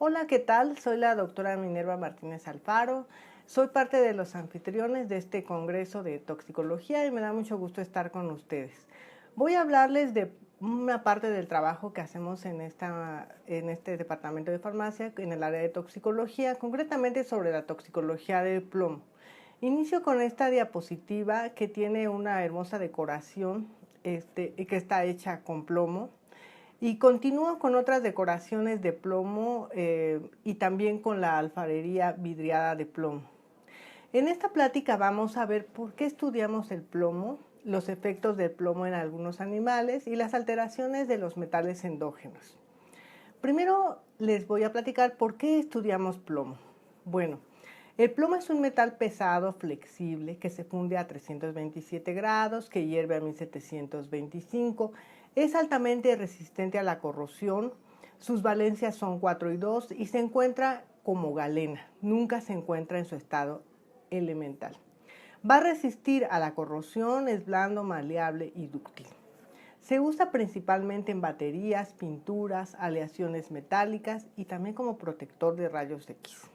Hola, ¿qué tal? Soy la doctora Minerva Martínez Alfaro. Soy parte de los anfitriones de este congreso de toxicología y me da mucho gusto estar con ustedes. Voy a hablarles de una parte del trabajo que hacemos en este departamento de farmacia, en el área de toxicología, concretamente sobre la toxicología del plomo. Inicio con esta diapositiva que tiene una hermosa decoración que está hecha con plomo. Y continúo con otras decoraciones de plomo y también con la alfarería vidriada de plomo. En esta plática vamos a ver por qué estudiamos el plomo, los efectos del plomo en algunos animales y las alteraciones de los metales endógenos. Primero les voy a platicar por qué estudiamos plomo. Bueno, el plomo es un metal pesado, flexible, que se funde a 327 grados, que hierve a 1725. Es altamente resistente a la corrosión. Sus valencias son 4 y 2 y se encuentra como galena. Nunca se encuentra en su estado elemental. Va a resistir a la corrosión, es blando, maleable y dúctil. Se usa principalmente en baterías, pinturas, aleaciones metálicas y también como protector de rayos X.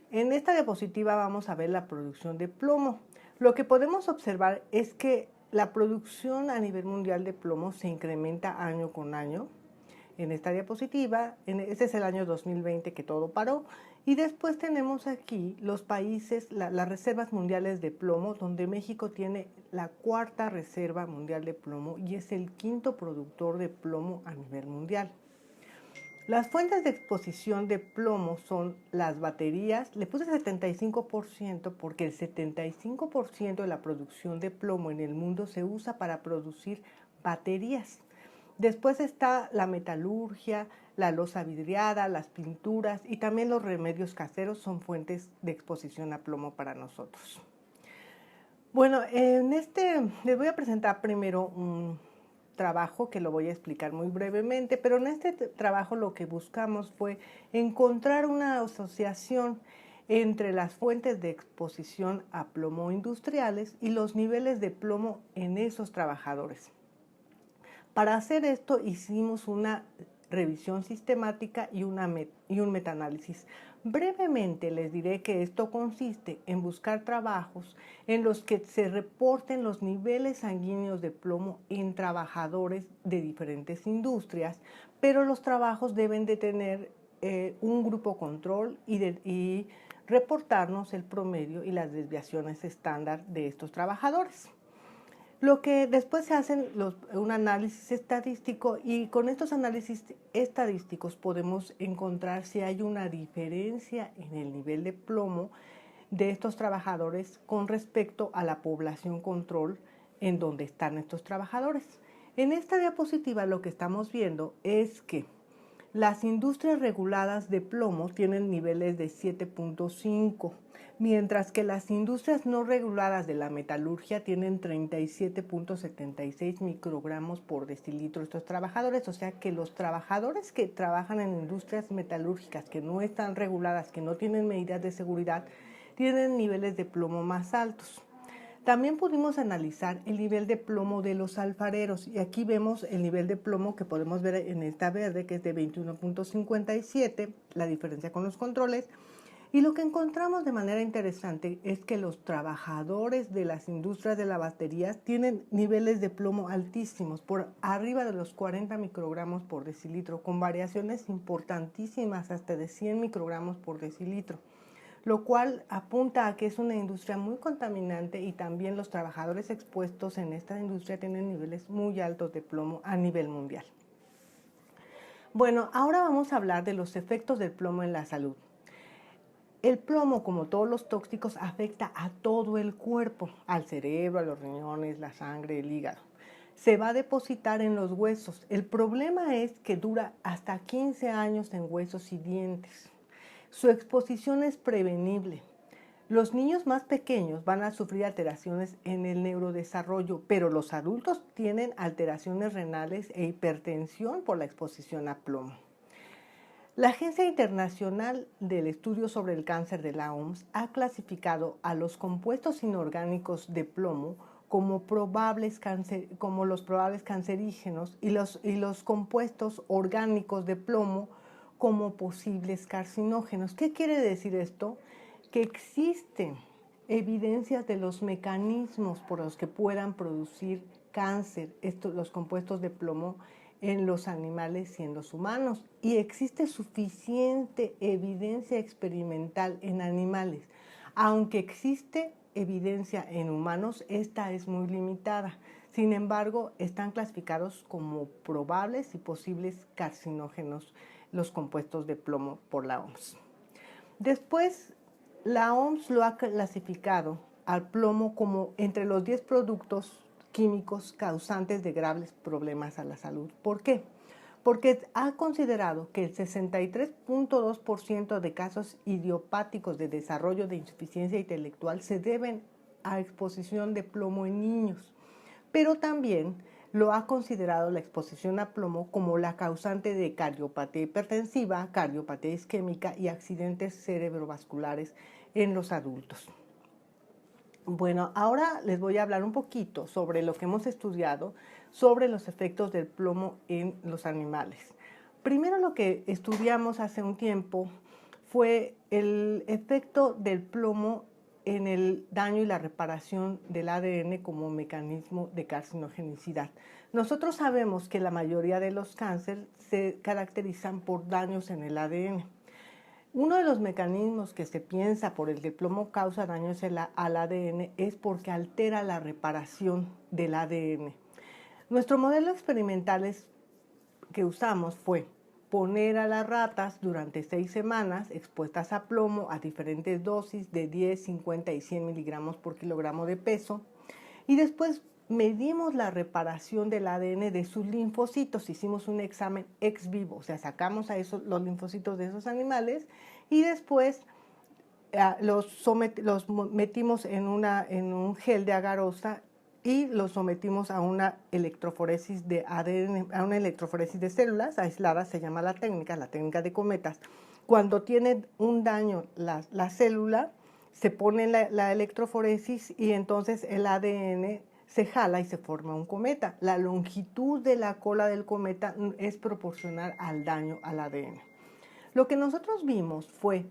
En esta diapositiva vamos a ver la producción de plomo. Lo que podemos observar es que la producción a nivel mundial de plomo se incrementa año con año. En esta diapositiva, este es el año 2020 que todo paró, y después tenemos aquí los países, las reservas mundiales de plomo, donde México tiene la cuarta reserva mundial de plomo y es el quinto productor de plomo a nivel mundial. Las fuentes de exposición de plomo son las baterías. Le puse 75% porque el 75% de la producción de plomo en el mundo se usa para producir baterías. Después está la metalurgia, la loza vidriada, las pinturas y también los remedios caseros son fuentes de exposición a plomo para nosotros. Bueno, les voy a presentar primero un trabajo que lo voy a explicar muy brevemente, pero en este trabajo lo que buscamos fue encontrar una asociación entre las fuentes de exposición a plomo industriales y los niveles de plomo en esos trabajadores. Para hacer esto hicimos una revisión sistemática y un metaanálisis. Brevemente les diré que esto consiste en buscar trabajos en los que se reporten los niveles sanguíneos de plomo en trabajadores de diferentes industrias, pero los trabajos deben de tener un grupo control y reportarnos el promedio y las desviaciones estándar de estos trabajadores. Lo que después se hacen un análisis estadístico y con estos análisis estadísticos podemos encontrar si hay una diferencia en el nivel de plomo de estos trabajadores con respecto a la población control en donde están estos trabajadores. En esta diapositiva lo que estamos viendo es que las industrias reguladas de plomo tienen niveles de 7.5, mientras que las industrias no reguladas de la metalurgia tienen 37.76 microgramos por decilitro estos trabajadores. O sea que los trabajadores que trabajan en industrias metalúrgicas que no están reguladas, que no tienen medidas de seguridad, tienen niveles de plomo más altos. También pudimos analizar el nivel de plomo de los alfareros y aquí vemos el nivel de plomo que podemos ver en esta verde, que es de 21.57, la diferencia con los controles. Y lo que encontramos de manera interesante es que los trabajadores de las industrias de las baterías tienen niveles de plomo altísimos, por arriba de los 40 microgramos por decilitro, con variaciones importantísimas hasta de 100 microgramos por decilitro, lo cual apunta a que es una industria muy contaminante y también los trabajadores expuestos en esta industria tienen niveles muy altos de plomo a nivel mundial. Bueno, ahora vamos a hablar de los efectos del plomo en la salud. El plomo, como todos los tóxicos, afecta a todo el cuerpo, al cerebro, a los riñones, la sangre, el hígado. Se va a depositar en los huesos. El problema es que dura hasta 15 años en huesos y dientes. Su exposición es prevenible. Los niños más pequeños van a sufrir alteraciones en el neurodesarrollo, pero los adultos tienen alteraciones renales e hipertensión por la exposición a plomo. La Agencia Internacional del Estudio sobre el Cáncer de la OMS ha clasificado a los compuestos inorgánicos de plomo como los probables cancerígenos y los compuestos orgánicos de plomo como posibles carcinógenos. ¿Qué quiere decir esto? Que existen evidencias de los mecanismos por los que puedan producir cáncer, los compuestos de plomo en los animales y en los humanos. Y existe suficiente evidencia experimental en animales. Aunque existe evidencia en humanos, esta es muy limitada. Sin embargo, están clasificados como probables y posibles carcinógenos los compuestos de plomo por la OMS. Después, la OMS lo ha clasificado al plomo como entre los 10 productos químicos causantes de graves problemas a la salud. ¿Por qué? Porque ha considerado que el 63.2% de casos idiopáticos de desarrollo de insuficiencia intelectual se deben a exposición de plomo en niños, pero también lo ha considerado la exposición a plomo como la causante de cardiopatía hipertensiva, cardiopatía isquémica y accidentes cerebrovasculares en los adultos. Bueno, ahora les voy a hablar un poquito sobre lo que hemos estudiado sobre los efectos del plomo en los animales. Primero, lo que estudiamos hace un tiempo fue el efecto del plomo en el daño y la reparación del ADN como mecanismo de carcinogenicidad. Nosotros sabemos que la mayoría de los cánceres se caracterizan por daños en el ADN. Uno de los mecanismos que se piensa por el que el plomo causa daños al ADN es porque altera la reparación del ADN. Nuestro modelo experimental que usamos fue poner a las ratas durante 6 semanas expuestas a plomo a diferentes dosis de 10, 50 y 100 miligramos por kilogramo de peso, y después medimos la reparación del ADN de sus linfocitos. Hicimos un examen ex vivo, o sea, sacamos a los linfocitos de esos animales y después los metimos en un gel de agarosa y los sometimos a una electroforesis de ADN, a una electroforesis de células aisladas, se llama la técnica de cometas. Cuando tiene un daño la célula, se pone la electroforesis y entonces el ADN se jala y se forma un cometa. La longitud de la cola del cometa es proporcional al daño al ADN. Lo que nosotros vimos fue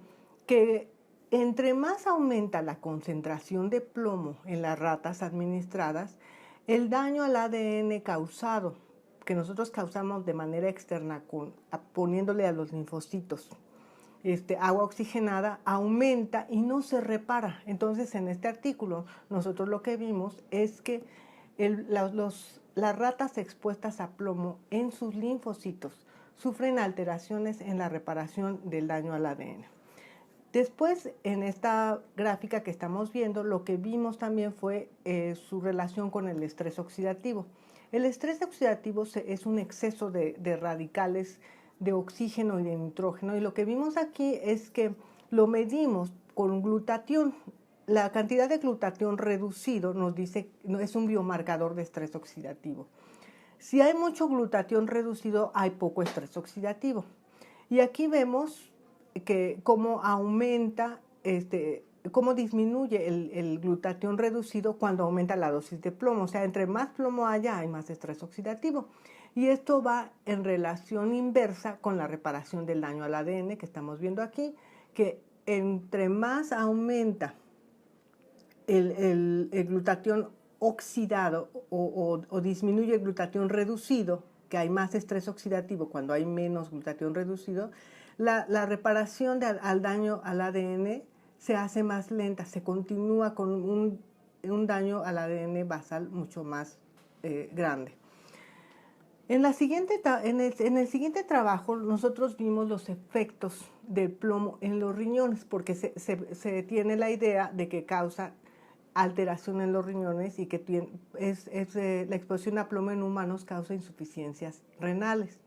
que entre más aumenta la concentración de plomo en las ratas administradas, el daño al ADN causado, que nosotros causamos de manera externa poniéndole a los linfocitos agua oxigenada, aumenta y no se repara. Entonces, en este artículo, nosotros lo que vimos es que las ratas expuestas a plomo en sus linfocitos sufren alteraciones en la reparación del daño al ADN. Después, en esta gráfica que estamos viendo, lo que vimos también fue su relación con el estrés oxidativo. El estrés oxidativo es un exceso de radicales de oxígeno y de nitrógeno, y lo que vimos aquí es que lo medimos con glutatión. La cantidad de glutatión reducido nos dice, es un biomarcador de estrés oxidativo. Si hay mucho glutatión reducido, hay poco estrés oxidativo. Y aquí vemos que cómo aumenta, cómo disminuye el glutatión reducido cuando aumenta la dosis de plomo. O sea, entre más plomo haya, hay más estrés oxidativo. Y esto va en relación inversa con la reparación del daño al ADN que estamos viendo aquí, que entre más aumenta el glutatión oxidado o disminuye el glutatión reducido, que hay más estrés oxidativo cuando hay menos glutatión reducido, la reparación al daño al ADN se hace más lenta, se continúa con un daño al ADN basal mucho más grande. En el siguiente trabajo nosotros vimos los efectos del plomo en los riñones, porque se tiene la idea de que causa alteración en los riñones y que la exposición a plomo en humanos causa insuficiencias renales.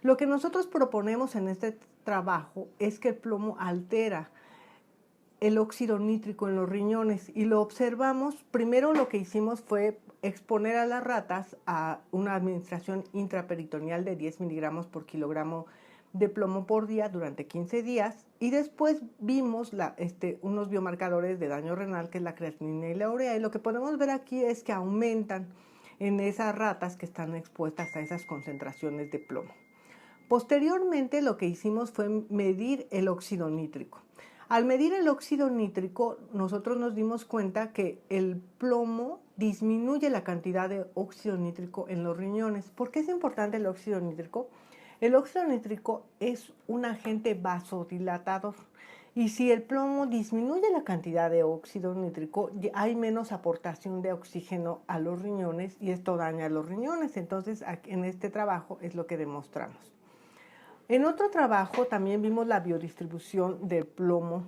Lo que nosotros proponemos en este trabajo es que el plomo altera el óxido nítrico en los riñones y lo observamos. Primero lo que hicimos fue exponer a las ratas a una administración intraperitoneal de 10 miligramos por kilogramo de plomo por día durante 15 días y después vimos unos biomarcadores de daño renal, que es la creatinina y la urea, y lo que podemos ver aquí es que aumentan en esas ratas que están expuestas a esas concentraciones de plomo. Posteriormente lo que hicimos fue medir el óxido nítrico. Al medir el óxido nítrico, nosotros nos dimos cuenta que el plomo disminuye la cantidad de óxido nítrico en los riñones. ¿Por qué es importante el óxido nítrico? El óxido nítrico es un agente vasodilatador. Y si el plomo disminuye la cantidad de óxido nítrico, hay menos aportación de oxígeno a los riñones y esto daña a los riñones. Entonces, en este trabajo es lo que demostramos. En otro trabajo también vimos la biodistribución del plomo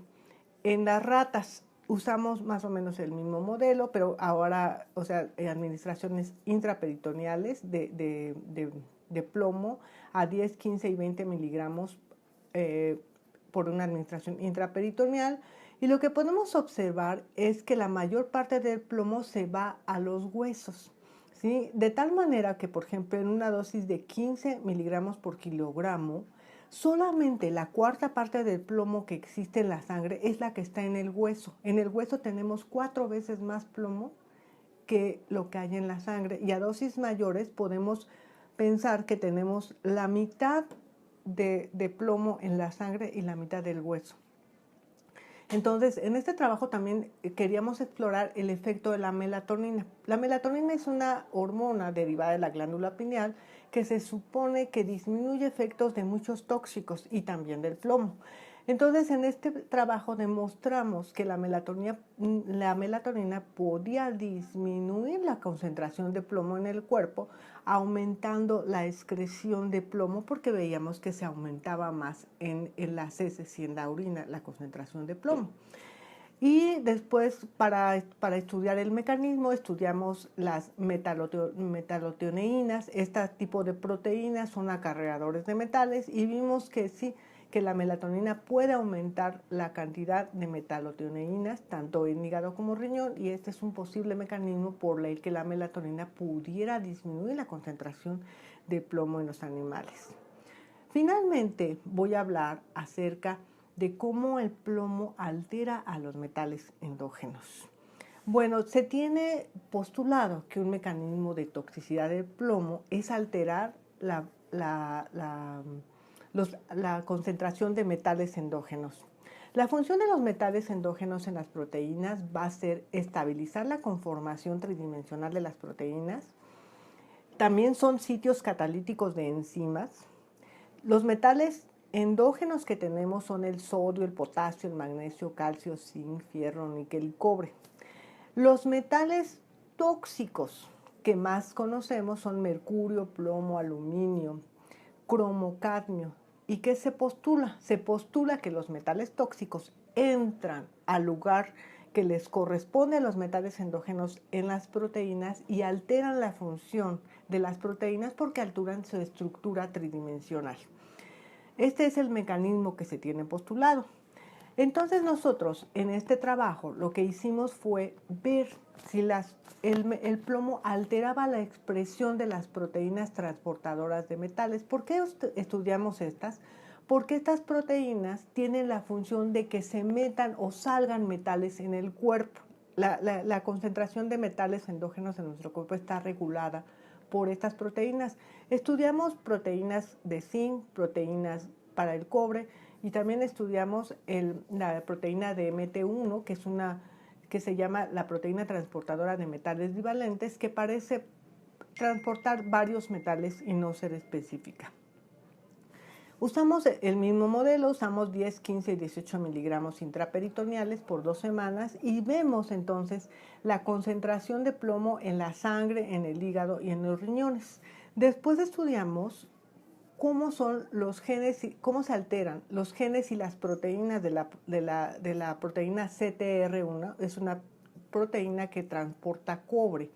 en las ratas. Usamos más o menos el mismo modelo, pero ahora, o sea, administraciones intraperitoneales de plomo a 10, 15 y 20 miligramos por una administración intraperitoneal. Y lo que podemos observar es que la mayor parte del plomo se va a los huesos, ¿sí? De tal manera que, por ejemplo, en una dosis de 15 miligramos por kilogramo, solamente la cuarta parte del plomo que existe en la sangre es la que está en el hueso. En el hueso tenemos 4 veces más plomo que lo que hay en la sangre. Y a dosis mayores podemos pensar que tenemos la mitad de plomo en la sangre y la mitad del hueso. Entonces, en este trabajo también queríamos explorar el efecto de la melatonina. La melatonina es una hormona derivada de la glándula pineal que se supone que disminuye efectos de muchos tóxicos y también del plomo. Entonces, en este trabajo demostramos que la melatonina podía disminuir la concentración de plomo en el cuerpo, aumentando la excreción de plomo porque veíamos que se aumentaba más en las heces y en la orina la concentración de plomo. Y después, para estudiar el mecanismo, estudiamos las metalotioneínas. Este tipo de proteínas son acarreadores de metales y vimos que sí, que la melatonina puede aumentar la cantidad de metalotioneínas, tanto en hígado como riñón, y este es un posible mecanismo por el que la melatonina pudiera disminuir la concentración de plomo en los animales. Finalmente, voy a hablar acerca de cómo el plomo altera a los metales endógenos. Bueno, se tiene postulado que un mecanismo de toxicidad del plomo es alterar la concentración de metales endógenos. La función de los metales endógenos en las proteínas va a ser estabilizar la conformación tridimensional de las proteínas. También son sitios catalíticos de enzimas. Los metales endógenos que tenemos son el sodio, el potasio, el magnesio, calcio, zinc, fierro, níquel y cobre. Los metales tóxicos que más conocemos son mercurio, plomo, aluminio, cromo, cadmio. ¿Y qué se postula? Se postula que los metales tóxicos entran al lugar que les corresponde a los metales endógenos en las proteínas y alteran la función de las proteínas porque alteran su estructura tridimensional. Este es el mecanismo que se tiene postulado. Entonces nosotros en este trabajo lo que hicimos fue ver si el plomo alteraba la expresión de las proteínas transportadoras de metales. ¿Por qué estudiamos estas? Porque estas proteínas tienen la función de que se metan o salgan metales en el cuerpo. La concentración de metales endógenos en nuestro cuerpo está regulada por estas proteínas. Estudiamos proteínas de zinc, proteínas para el cobre y también estudiamos la proteína de MT1, que se llama la proteína transportadora de metales divalentes, que parece transportar varios metales y no ser específica. Usamos el mismo modelo, usamos 10, 15 y 18 miligramos intraperitoneales por 2 semanas y vemos entonces la concentración de plomo en la sangre, en el hígado y en los riñones. Después estudiamos cómo son los genes, cómo se alteran los genes y las proteínas de la proteína CTR1, es una proteína que transporta cobre.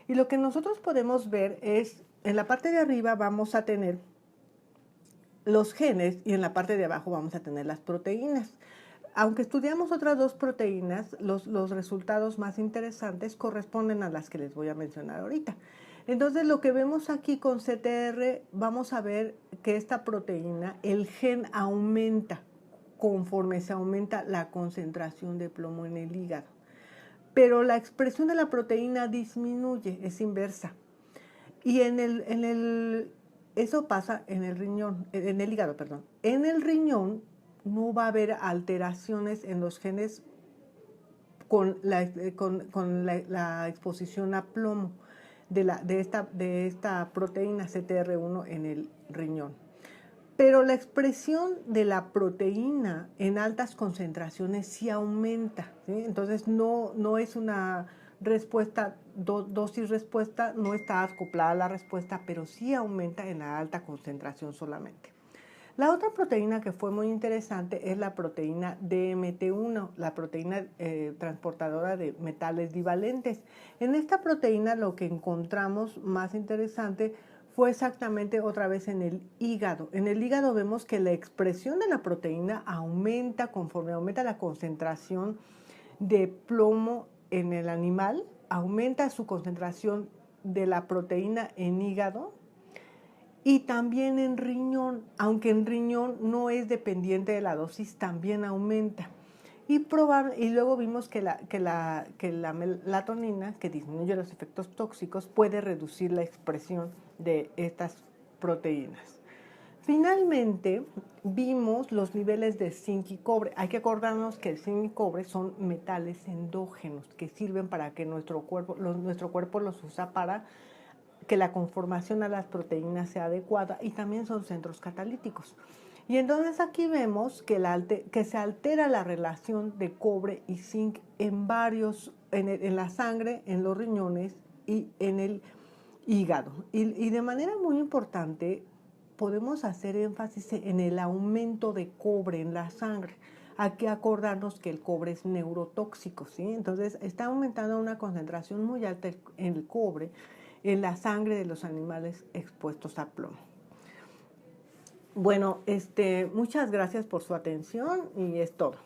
Y lo que nosotros podemos ver es, en la parte de arriba vamos a tener los genes y en la parte de abajo vamos a tener las proteínas. Aunque estudiamos otras 2 proteínas, los resultados más interesantes corresponden a las que les voy a mencionar ahorita. Entonces, lo que vemos aquí con CTR, vamos a ver que esta proteína, el gen aumenta conforme se aumenta la concentración de plomo en el hígado. Pero la expresión de la proteína disminuye, es inversa. Y en el eso pasa en el riñón, en el hígado, perdón. En el riñón no va a haber alteraciones en los genes con la exposición a plomo de esta proteína CTR1 en el riñón. Pero la expresión de la proteína en altas concentraciones sí aumenta, ¿sí? Entonces no es una respuesta, dosis-respuesta, no está acoplada a la respuesta, pero sí aumenta en la alta concentración solamente. La otra proteína que fue muy interesante es la proteína DMT1, la proteína transportadora de metales divalentes. En esta proteína lo que encontramos más interesante fue exactamente otra vez en el hígado. En el hígado vemos que la expresión de la proteína aumenta conforme aumenta la concentración de plomo en el animal, aumenta su concentración de la proteína en hígado, y también en riñón, aunque en riñón no es dependiente de la dosis, también aumenta. Y luego vimos que la melatonina, que disminuye los efectos tóxicos, puede reducir la expresión de estas proteínas. Finalmente, vimos los niveles de zinc y cobre. Hay que acordarnos que el zinc y cobre son metales endógenos que sirven para que nuestro cuerpo los usa para que la conformación a las proteínas sea adecuada, y también son centros catalíticos. Y entonces aquí vemos que se altera la relación de cobre y zinc en la sangre, en los riñones y en el hígado. Y de manera muy importante podemos hacer énfasis en el aumento de cobre en la sangre. Hay que acordarnos que el cobre es neurotóxico, ¿sí? Entonces está aumentando una concentración muy alta en el cobre en la sangre de los animales expuestos a plomo. Bueno, muchas gracias por su atención y es todo.